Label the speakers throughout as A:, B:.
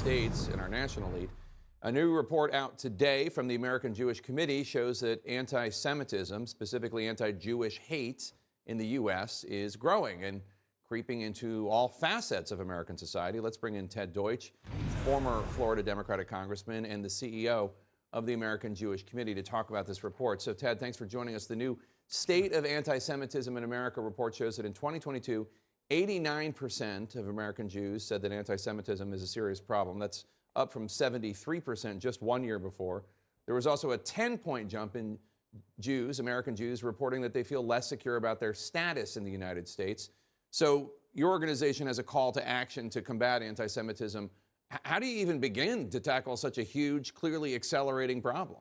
A: States in our national lead. A new report out today from the American Jewish Committee shows that anti-Semitism, specifically anti-Jewish hate in the U.S., is growing and creeping into all facets of American society. Let's bring in Ted Deutch, former Florida Democratic congressman and the CEO of the American Jewish Committee, to talk about this report. So, Ted, thanks for joining us. The new State of Anti-Semitism in America report shows that in 2022, 89% of American Jews said that anti-Semitism is a serious problem. That's up from 73% just 1 year before. There was also a 10-point jump in Jews, American Jews, reporting that they feel less secure about their status in the United States. So your organization has a call to action to combat anti-Semitism. How do you even begin to tackle such a huge, clearly accelerating problem?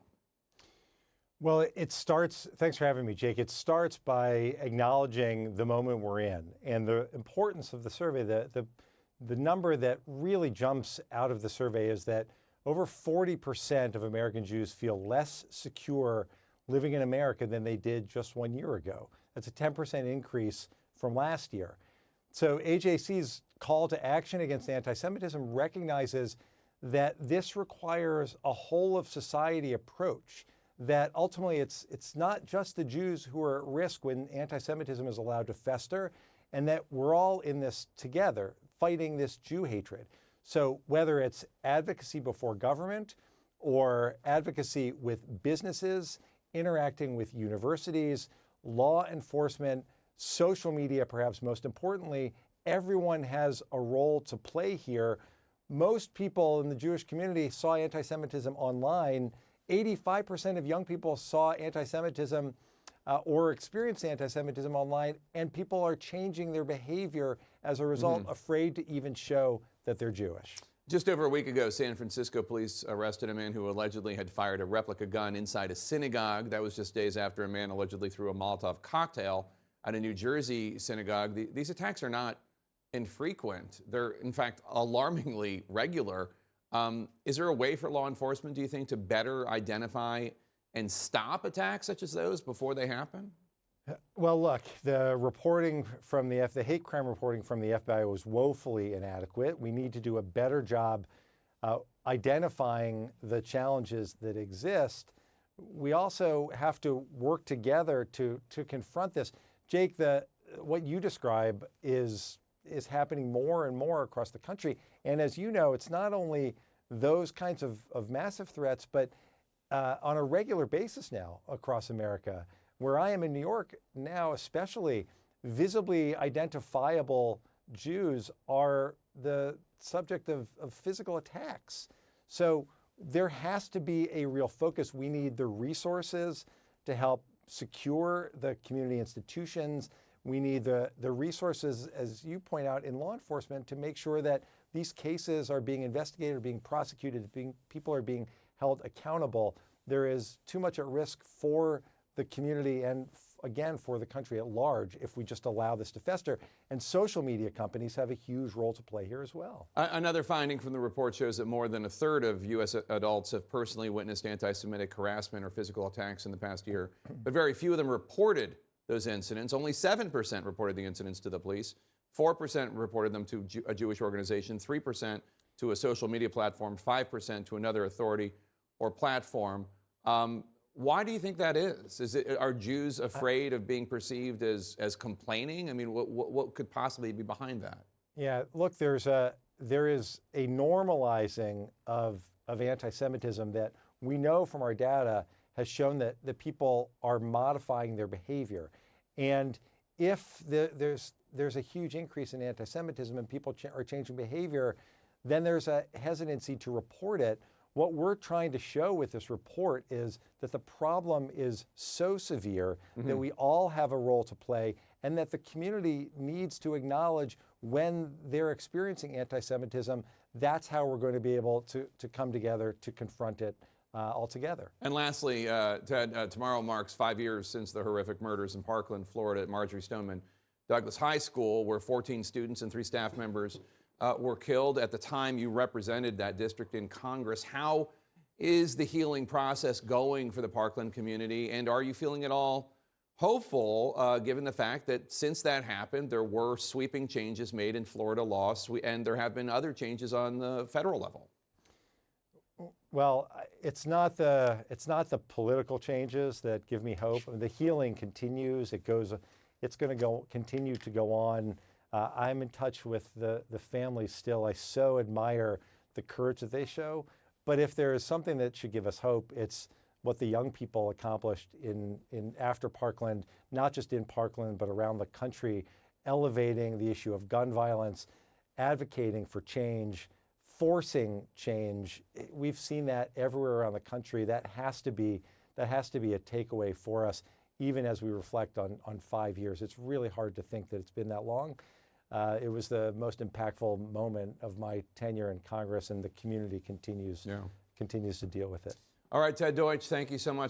B: Well, it starts, thanks for having me, Jake. It starts by acknowledging the moment we're in and the importance of the survey. The number that really jumps out of the survey is that over 40% of American Jews feel less secure living in America than they did just 1 year ago. That's a 10% increase from last year. So AJC's call to action against anti-Semitism recognizes that this requires a whole of society approach, that ultimately it's not just the Jews who are at risk when anti-Semitism is allowed to fester, and that we're all in this together, fighting this Jew hatred. So whether it's advocacy before government or advocacy with businesses, interacting with universities, law enforcement, social media, perhaps most importantly, everyone has a role to play here. Most people in the Jewish community saw anti-Semitism online. 85% of young people saw anti-Semitism or experienced anti-Semitism online, and people are changing their behavior as a result, afraid to even show that they're Jewish.
A: Just over a week ago, San Francisco police arrested a man who allegedly had fired a replica gun inside a synagogue. That was just days after a man allegedly threw a Molotov cocktail at a New Jersey synagogue. These attacks are not infrequent. They're, in fact, alarmingly regular. Is there a way for law enforcement, do you think, to better identify and stop attacks such as those before they happen?
B: Well, look, the reporting from the hate crime reporting from the FBI was woefully inadequate. We need to do a better job identifying the challenges that exist. We also have to work together to confront this. Jake, what you describe is happening more and more across the country. And as you know, it's not only those kinds of massive threats, but on a regular basis now across America. Where I am in New York now, especially, visibly identifiable Jews are the subject of physical attacks. So there has to be a real focus. We need the resources to help secure the community institutions. We need the resources, as you point out, in law enforcement to make sure that these cases are being investigated, being prosecuted, people are being held accountable. There is too much at risk for the community and, again, for the country at large if we just allow this to fester. And social media companies have a huge role to play here as well.
A: Another finding from the report shows that more than a third of U.S. adults have personally witnessed anti-Semitic harassment or physical attacks in the past year, but very few of them reported those incidents. Only 7% reported the incidents to the police, 4% reported them to a Jewish organization, 3% to a social media platform, 5% to another authority or platform. Why do you think that is? Are Jews afraid of being perceived as complaining? I mean, what could possibly be behind that?
B: Yeah, look, there is a normalizing of anti-Semitism that we know from our data has shown that the people are modifying their behavior. And if there's a huge increase in anti-Semitism and people are changing behavior, then there's a hesitancy to report it. What we're trying to show with this report is that the problem is so severe that we all have a role to play, and that the community needs to acknowledge when they're experiencing anti-Semitism. That's how we're going to be able to come together to confront it altogether.
A: And lastly, Ted, tomorrow marks 5 years since the horrific murders in Parkland, Florida, at Marjory Stoneman Douglas High School, where 14 students and 3 staff members were killed. At the time, you represented that district in Congress. How is the healing process going for the Parkland community? And are you feeling at all hopeful, given the fact that since that happened, there were sweeping changes made in Florida law, and there have been other changes on the federal level.
B: Well, it's not the political changes that give me hope. I mean, the healing continues. It's going to continue to go on. I'm in touch with the families still. I so admire the courage that they show. But if there is something that should give us hope, it's what the young people accomplished in after Parkland, not just in Parkland, but around the country, elevating the issue of gun violence, advocating for change, forcing change. We've seen that everywhere around the country. That has to be a takeaway for us, even as we reflect on 5 years. It's really hard to think that it's been that long. It was the most impactful moment of my tenure in Congress, and the community continues to deal with it.
A: All right, Ted Deutch, thank you so much.